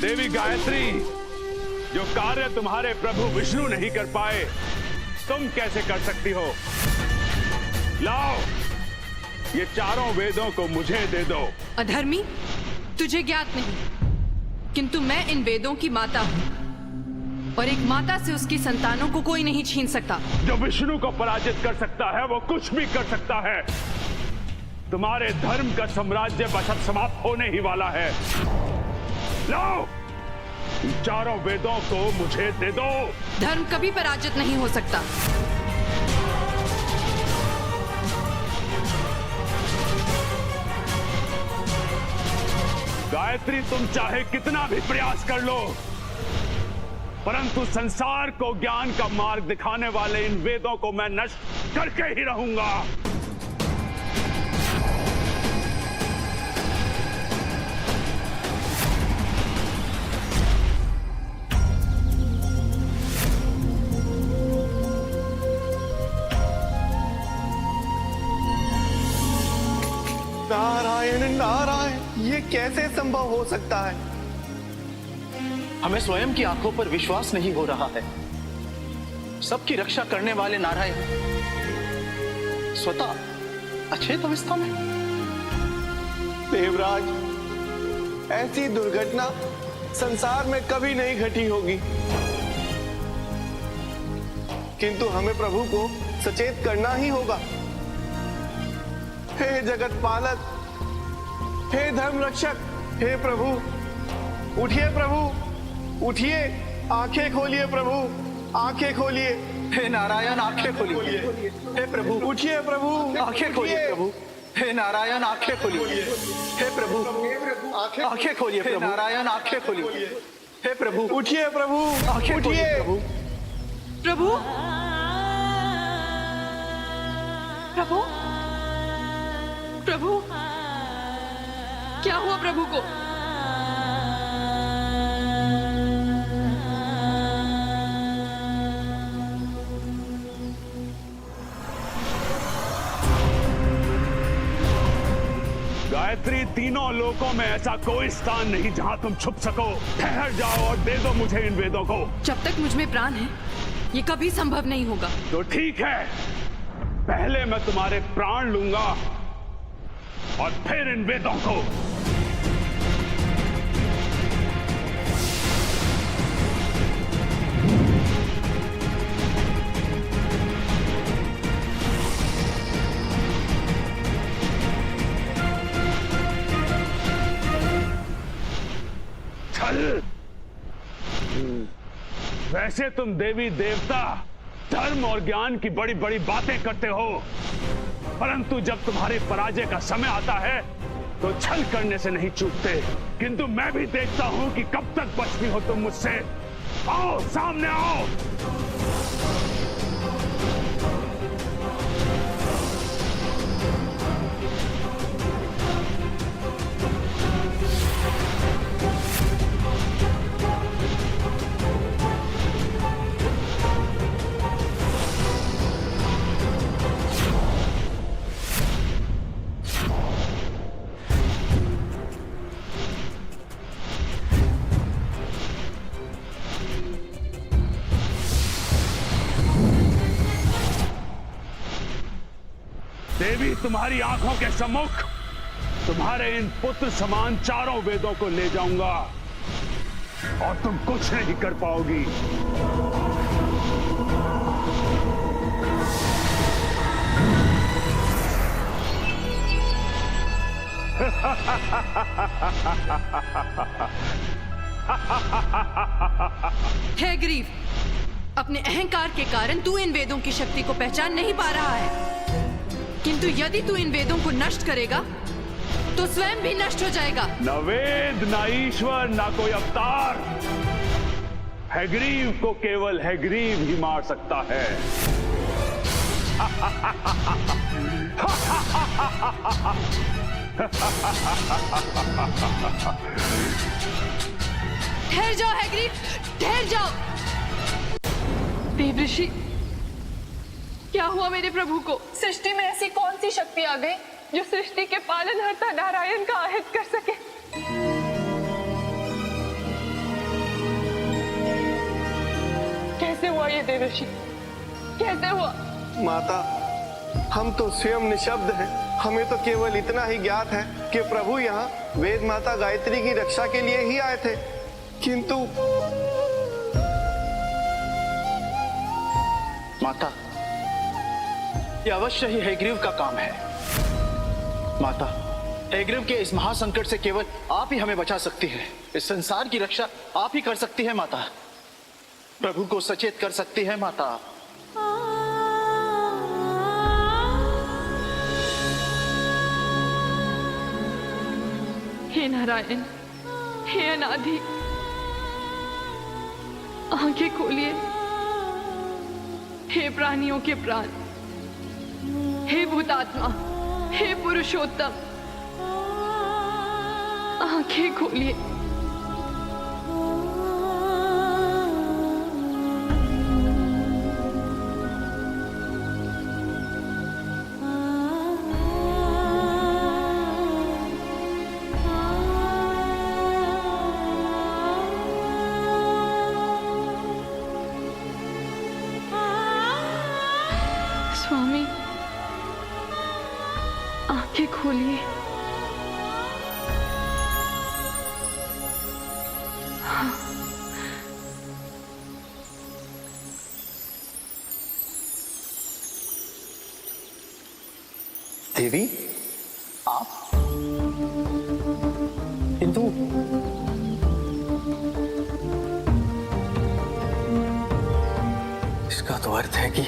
देवी गायत्री, जो कार्य तुम्हारे प्रभु विष्णु नहीं कर पाए, तुम कैसे कर सकती हो? लाओ, ये चारों वेदों को मुझे दे दो। अधर्मी, तुझे ज्ञात नहीं, किंतु मैं इन वेदों की माता हूँ और एक माता से उसकी संतानों को कोई नहीं छीन सकता। जो विष्णु को पराजित कर सकता है वो कुछ भी कर सकता है। तुम्हारे धर्म का साम्राज्य बस अब समाप्त होने ही वाला है। लाओ, इन चारों वेदों को मुझे दे दो। धर्म कभी पराजित नहीं हो सकता। गायत्री, तुम चाहे कितना भी प्रयास कर लो, परंतु संसार को ज्ञान का मार्ग दिखाने वाले इन वेदों को मैं नष्ट करके ही रहूंगा। नारायण नारायण, ये कैसे संभव हो सकता है? हमें स्वयं की आंखों पर विश्वास नहीं हो रहा है। सबकी रक्षा करने वाले नारायण स्वतः अचेत अवस्था में। देवराज, ऐसी दुर्घटना संसार में कभी नहीं घटी होगी, किंतु हमें प्रभु को सचेत करना ही होगा। हे जगत पालक, हे धर्म रक्षक, हे प्रभु, उठिए प्रभु, उठिए, आंखें खोलिए प्रभु, आंखें खोलिए। हे नारायण, आंखें खोलिए। हे प्रभु, उठिए प्रभु, आंखें खोलिए प्रभु। हे नारायण, आंखें खोलिए। हे प्रभु, आंखें खोलिए प्रभु। नारायण, आंखें खोलिए। हे प्रभु, उठिए प्रभु, आंखें खोलिए प्रभु। प्रभु, प्रभु, प्रभु, क्या हुआ प्रभु को? गायत्री, तीनों लोकों में ऐसा कोई स्थान नहीं जहां तुम छुप सको। ठहर जाओ और दे दो मुझे इन वेदों को। जब तक मुझ में प्राण है, ये कभी संभव नहीं होगा। तो ठीक है, पहले मैं तुम्हारे प्राण लूंगा और फिर इन वेदों को। चल, वैसे तुम देवी देवता धर्म और ज्ञान की बड़ी बड़ी बातें करते हो, परंतु जब तुम्हारे पराजय का समय आता है तो छल करने से नहीं चूकते। किंतु मैं भी देखता हूं कि कब तक बचती हो तुम मुझसे। आओ, सामने आओ। देवी, तुम्हारी आंखों के सम्मुख तुम्हारे इन पुत्र समान चारों वेदों को ले जाऊंगा और तुम कुछ नहीं कर पाओगी। हे ग्रीव, अपने अहंकार के कारण तू इन वेदों की शक्ति को पहचान नहीं पा रहा है, किंतु यदि तू इन वेदों को नष्ट करेगा तो स्वयं भी नष्ट हो जाएगा। न वेद, न ईश्वर, न कोई अवतार हैग्रीव को केवल हैग्रीव ही मार सकता है। ठहर जाओ हैग्रीव, ठहर जाओ। देवऋषि, क्या हुआ मेरे प्रभु को? सृष्टि में ऐसी कौन सी शक्ति आ गई जो सृष्टि के पालनहार्ता नारायण का आहित कर सके। कैसे हुआ ये देवर्षि, कैसे हुआ? माता, हम तो स्वयं निशब्द हैं। हमें तो केवल इतना ही ज्ञात है कि प्रभु यहाँ वेद माता गायत्री की रक्षा के लिए ही आए थे, किंतु माता, ये अवश्य ही हैग्रीव का काम है। माता, हैग्रीव के इस महासंकट से केवल आप ही हमें बचा सकती है। इस संसार की रक्षा आप ही कर सकती है माता। प्रभु को सचेत कर सकती है माता। हे नारायण, हे अनादि, आंखें खोलिए। हे प्राणियों के प्राण, हे भूतात्मा, हे पुरुषोत्तम, आंखें खोलिए। स्वामी, आंखें खोलिए। देवी, आप? किंतु इसका तो अर्थ है कि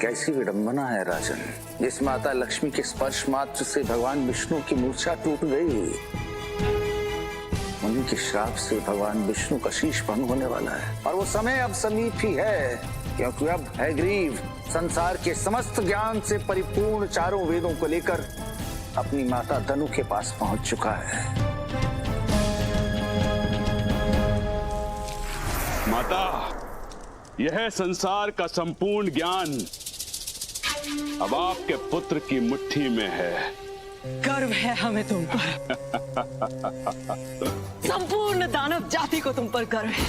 कैसी विडंबना है राजन, जिस माता लक्ष्मी के स्पर्श मात्र से भगवान विष्णु की मूर्छा टूट गई। उन्हीं के श्राप से भगवान विष्णु का शीश भंग होने वाला है, और वो समय अब समीप ही है, क्योंकि अब हैग्रीव संसार के समस्त ज्ञान से परिपूर्ण चारों वेदों को लेकर अपनी माता धनु के पास पहुंच चुका है। माता, यह संसार का संपूर्ण ज्ञान अब आपके पुत्र की मुट्ठी में है। गर्व है हमें तुम पर। संपूर्ण दानव जाति को तुम पर गर्व है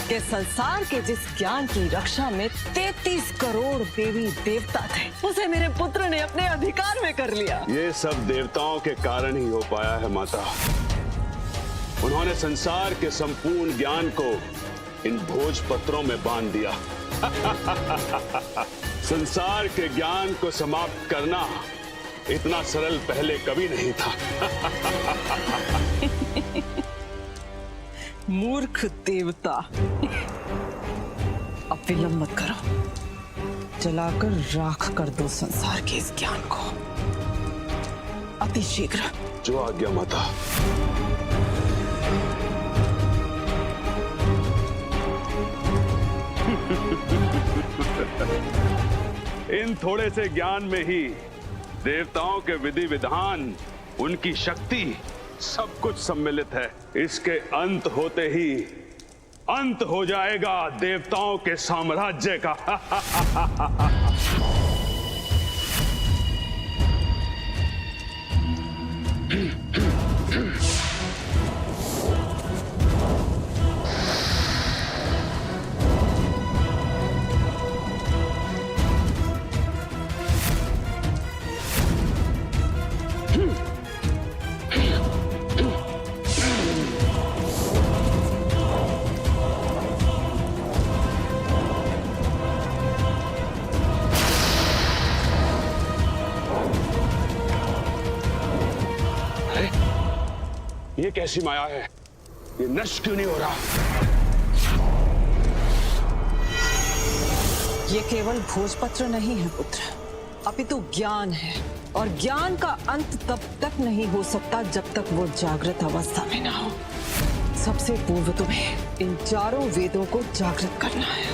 कि संसार के जिस ज्ञान की रक्षा में 33 करोड़ देवी देवता थे, उसे मेरे पुत्र ने अपने अधिकार में कर लिया। ये सब देवताओं के कारण ही हो पाया है माता। उन्होंने संसार के संपूर्ण ज्ञान को इन भोजपत्रों में बांध दिया। संसार के ज्ञान को समाप्त करना इतना सरल पहले कभी नहीं था। मूर्ख देवता, अब विलंब मत करो, जलाकर राख कर दो संसार के इस ज्ञान को अति शीघ्र। जो आज्ञा माता। इन थोड़े से ज्ञान में ही देवताओं के विधि विधान, उनकी शक्ति, सब कुछ सम्मिलित है। इसके अंत होते ही अंत हो जाएगा देवताओं के साम्राज्य का। ये कैसी माया है? ये नष्ट क्यों नहीं हो रहा? ये केवल भोजपत्र नहीं है पुत्र, अपितु ज्ञान है, और ज्ञान का अंत तब तक नहीं हो सकता जब तक वो जागृत अवस्था में ना हो। सबसे पूर्व तुम्हें इन चारों वेदों को जागृत करना है।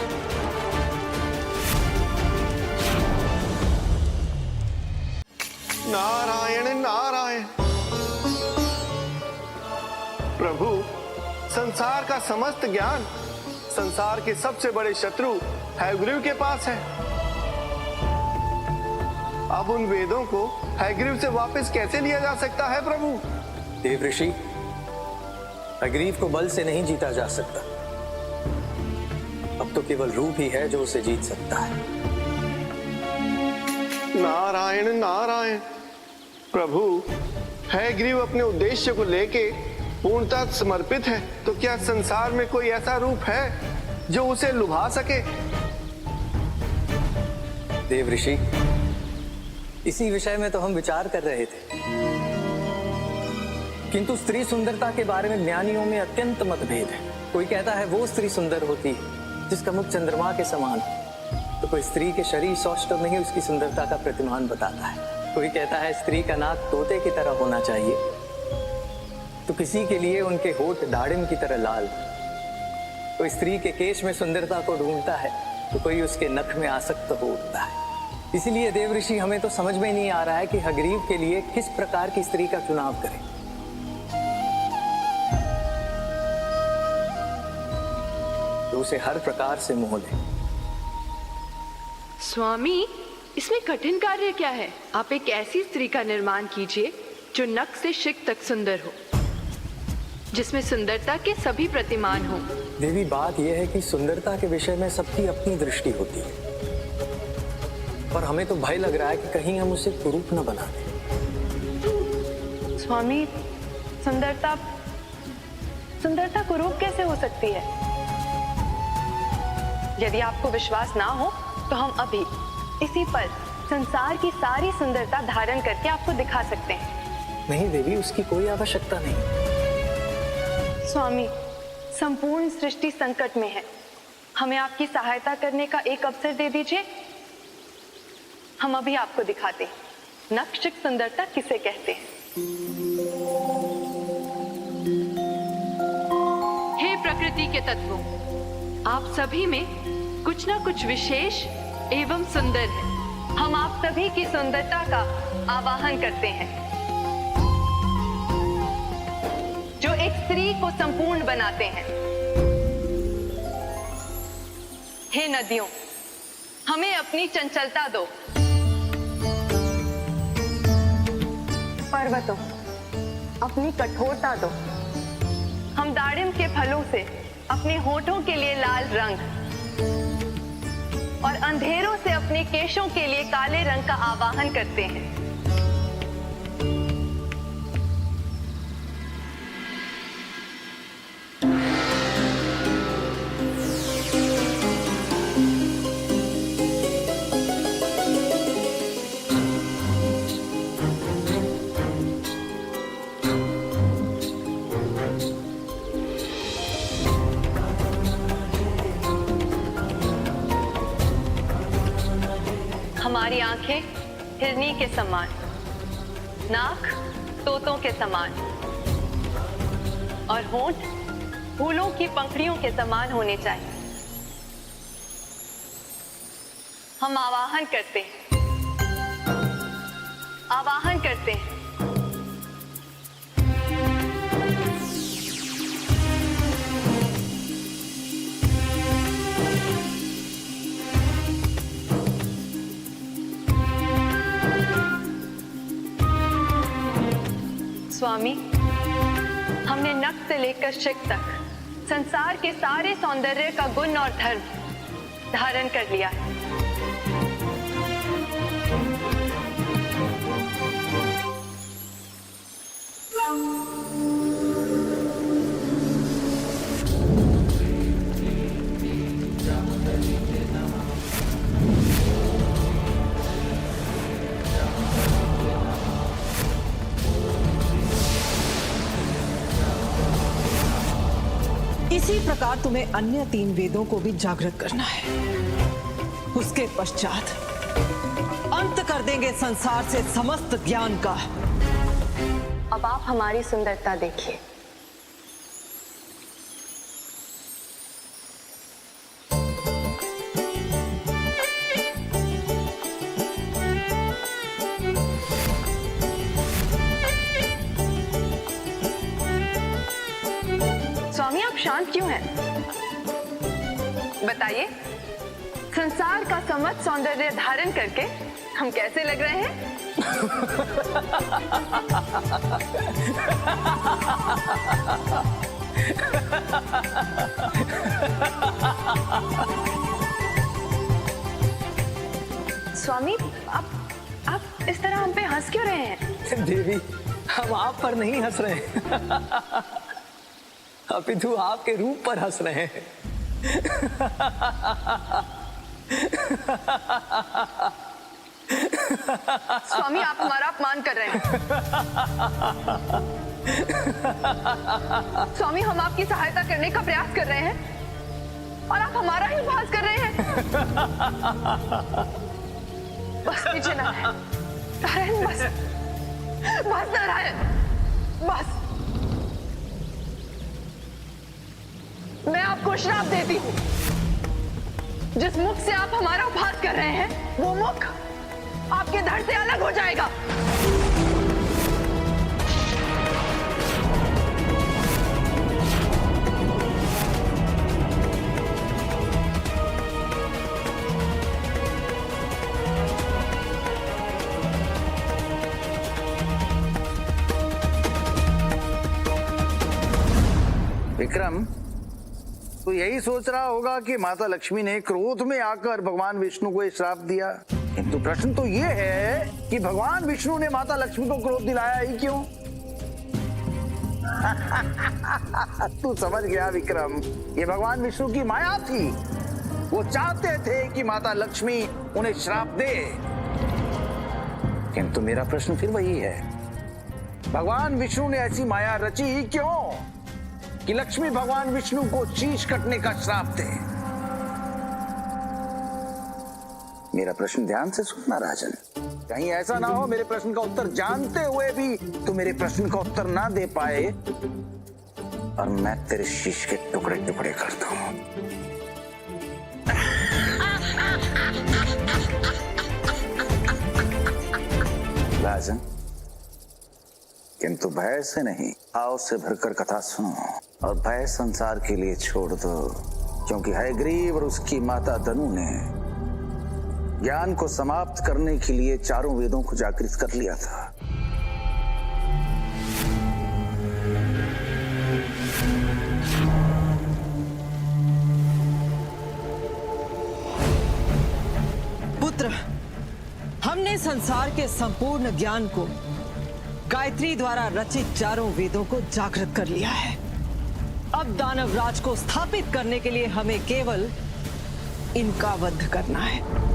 नारायण नारायण। प्रभु, संसार का समस्त ज्ञान, संसार के सबसे बड़े शत्रु हैग्रीव के पास है। अब उन वेदों को हैग्रीव से वापस कैसे लिया जा सकता है प्रभु? देव ऋषि, हैग्रीव को बल से नहीं जीता जा सकता। अब तो केवल रूप ही है जो उसे जीत सकता है। नारायण नारायण। प्रभु, हैग्रीव अपने उद्देश्य को लेके पूर्णतः समर्पित है, तो क्या संसार में कोई ऐसा रूप है जो उसे लुभा सके? देव ऋषि, इसी विषय में तो हम विचार कर रहे थे, किंतु स्त्री सुंदरता के बारे में ज्ञानियों में अत्यंत मतभेद है। कोई कहता है वो स्त्री सुंदर होती है जिसका मुख चंद्रमा के समान, तो कोई स्त्री के शरीर सौष्ठव में ही उसकी सुंदरता का प्रतिमान बताता है। कोई कहता है स्त्री का नाक तोते की तरह होना चाहिए, तो किसी के लिए उनके होठ दाड़िम की तरह लाल। कोई स्त्री के केश में सुंदरता को ढूंढता है, तो कोई उसके नख में आसक्त हो उठता है। इसीलिए देव ऋषि, हमें तो समझ में नहीं आ रहा है कि हैग्रीव के लिए किस प्रकार की स्त्री का चुनाव करें। तो उसे हर प्रकार से मोह ले। स्वामी, इसमें कठिन कार्य क्या है? आप एक ऐसी स्त्री का निर्माण कीजिए जो नख से शिख तक सुंदर हो, जिसमें सुंदरता के सभी प्रतिमान हो। देवी, बात यह है कि सुंदरता के विषय में सबकी अपनी दृष्टि होती है, पर हमें तो भय लग रहा है कि कहीं हम उसे कुरूप न बना दें। स्वामी, सुंदरता कुरूप कैसे हो सकती है? यदि आपको विश्वास ना हो तो हम अभी इसी पल संसार की सारी सुंदरता धारण करके आपको दिखा सकते हैं। नहीं देवी, उसकी कोई आवश्यकता नहीं। स्वामी, संपूर्ण सृष्टि संकट में है। हमें आपकी सहायता करने का एक अवसर दे दीजिए। हम अभी आपको दिखाते हैं नक्षिक सुंदरता किसे कहते हैं। हे प्रकृति के तत्वों, आप सभी में कुछ ना कुछ विशेष एवं सुंदर है। हम आप सभी की सुंदरता का आवाहन करते हैं, जो एक स्त्री को संपूर्ण बनाते हैं। हे नदियों, हमें अपनी चंचलता दो। पर्वतों, अपनी कठोरता दो। हम दाड़िम के फलों से अपने होठों के लिए लाल रंग और अंधेरों से अपने केशों के लिए काले रंग का आवाहन करते हैं। हमारी आंखें हिरनी के समान, नाक तोतों के समान और होंठ फूलों की पंखुड़ियों के समान होने चाहिए। हम आवाहन करते हैं, आवाहन करते हैं। स्वामी, हमने नख से लेकर शिख तक संसार के सारे सौंदर्य का गुण और धर्म धारण कर लिया है। इसी प्रकार तुम्हें अन्य 3 वेदों को भी जागृत करना है। उसके पश्चात अंत कर देंगे संसार से समस्त ज्ञान का। अब आप हमारी सुंदरता देखिए। स्वामी, आप शांत क्यों हैं? बताइए, संसार का समस्त सौंदर्य धारण करके हम कैसे लग रहे हैं? स्वामी, आप इस तरह हम पे हंस क्यों रहे हैं? देवी, हम आप पर नहीं हंस रहे हैं, अपितु आपके रूप पर हंस रहे हैं। स्वामी, आप हमारा अपमान कर रहे हैं। स्वामी, हम आपकी सहायता करने का प्रयास कर रहे हैं और आप हमारा ही उपहास कर रहे हैं। बस नीचे नारायण, नारायण बस, बस नारायण, बस। मैं आपको श्राप देती हूँ, जिस मुख से आप हमारा उपहास कर रहे हैं वो मुख आपके धड़ से अलग हो जाएगा। विक्रम, तो यही सोच रहा होगा कि माता लक्ष्मी ने क्रोध में आकर भगवान विष्णु को ये श्राप दिया, किंतु प्रश्न तो ये है कि भगवान विष्णु ने माता लक्ष्मी को क्रोध दिलाया ही क्यों? तू समझ गया विक्रम, ये भगवान विष्णु की माया थी। वो चाहते थे कि माता लक्ष्मी उन्हें श्राप दे, किंतु मेरा प्रश्न फिर वही है, भगवान विष्णु ने ऐसी माया रची ही क्यों कि लक्ष्मी भगवान विष्णु को शीश कटने का श्राप दे? मेरा प्रश्न ध्यान से सुनना राजन, कहीं ऐसा ना हो मेरे प्रश्न का उत्तर जानते हुए भी तू मेरे प्रश्न का उत्तर ना दे पाए और मैं तेरे शीश के टुकड़े टुकड़े कर दूं। राजन, किंतु भय से नहीं, आओ से भरकर कथा सुनो और भय संसार के लिए छोड़ दो, क्योंकि हयग्रीव और उसकी माता धनु ने ज्ञान को समाप्त करने के लिए चारों वेदों को जागृत कर लिया था। पुत्र, हमने संसार के संपूर्ण ज्ञान को गायत्री द्वारा रचित चारों वेदों को जागृत कर लिया है। अब दानवराज को स्थापित करने के लिए हमें केवल इनका वध करना है।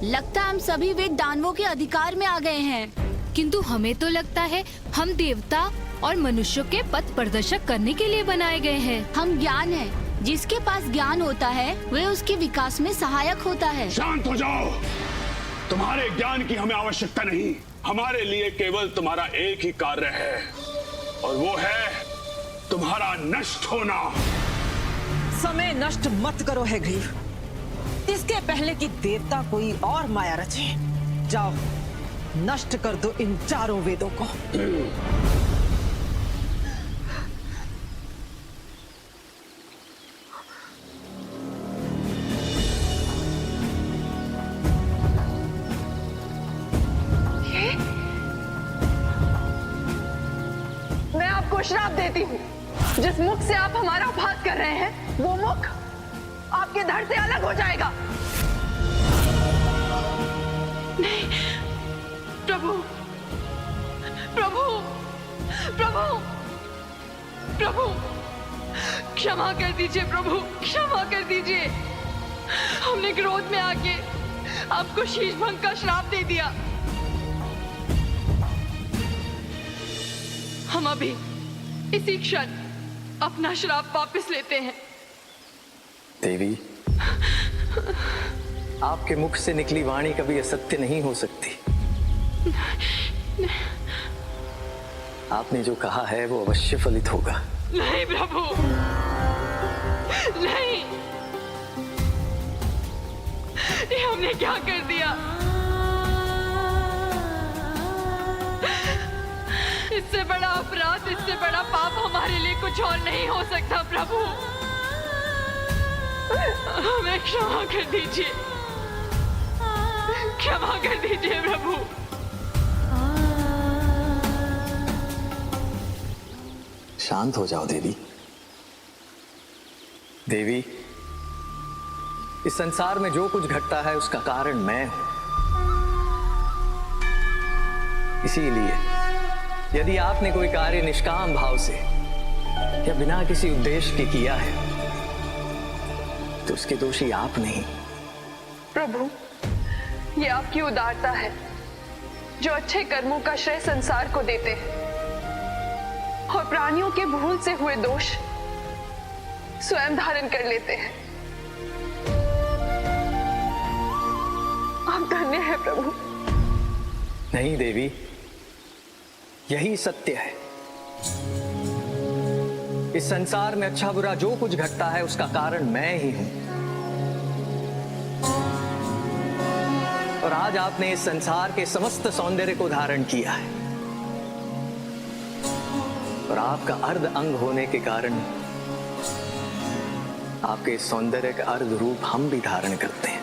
लगता हम सभी वेद दानवों के अधिकार में आ गए हैं, किंतु हमें तो लगता है हम देवता और मनुष्यों के पथ प्रदर्शक करने के लिए बनाए गए हैं। हम ज्ञान हैं, जिसके पास ज्ञान होता है वह उसके विकास में सहायक होता है। शांत हो जाओ, तुम्हारे ज्ञान की हमें आवश्यकता नहीं। हमारे लिए केवल तुम्हारा एक ही कार्य है और वो है तुम्हारा नष्ट होना। समय नष्ट मत करो हयग्रीव, इसके पहले कि देवता कोई और माया रचे। जाओ, नष्ट कर दो इन चारों वेदों को। मैं आपको श्राप देती हूँ, जिस मुख से आप हमारा उपहास कर रहे हैं वो मुख आपके धड़ से अलग हो जाएगा। नहीं, प्रभु, प्रभु, प्रभु, प्रभु, क्षमा कर दीजिए प्रभु, क्षमा कर दीजिए। हमने क्रोध में आके आपको शीश भंग का श्राप दे दिया। हम अभी इसी क्षण अपना श्राप वापस लेते हैं। देवी, आपके मुख से निकली वाणी कभी असत्य नहीं हो सकती। आपने जो कहा है वो अवश्य फलित होगा। नहीं प्रभु, नहीं, ये हमने क्या कर दिया? इससे बड़ा अपराध, इससे बड़ा पाप हमारे लिए कुछ और नहीं हो सकता प्रभु। हमें क्षमा कर दीजिए, क्षमा कर दीजिए प्रभु। शांत हो जाओ देवी। देवी, इस संसार में जो कुछ घटता है उसका कारण मैं हूं। इसीलिए यदि आपने कोई कार्य निष्काम भाव से या बिना किसी उद्देश्य के किया है तो उसके दोषी आप नहीं। प्रभु, ये आपकी उदारता है जो अच्छे कर्मों का श्रेय संसार को देते हैं और प्राणियों के भूल से हुए दोष स्वयं धारण कर लेते हैं। आप धन्य है प्रभु। नहीं देवी, यही सत्य है। इस संसार में अच्छा बुरा जो कुछ घटता है उसका कारण मैं ही हूं। और आज आपने इस संसार के समस्त सौंदर्य को धारण किया है और आपका अर्ध अंग होने के कारण आपके इस सौंदर्य का अर्ध रूप हम भी धारण करते हैं।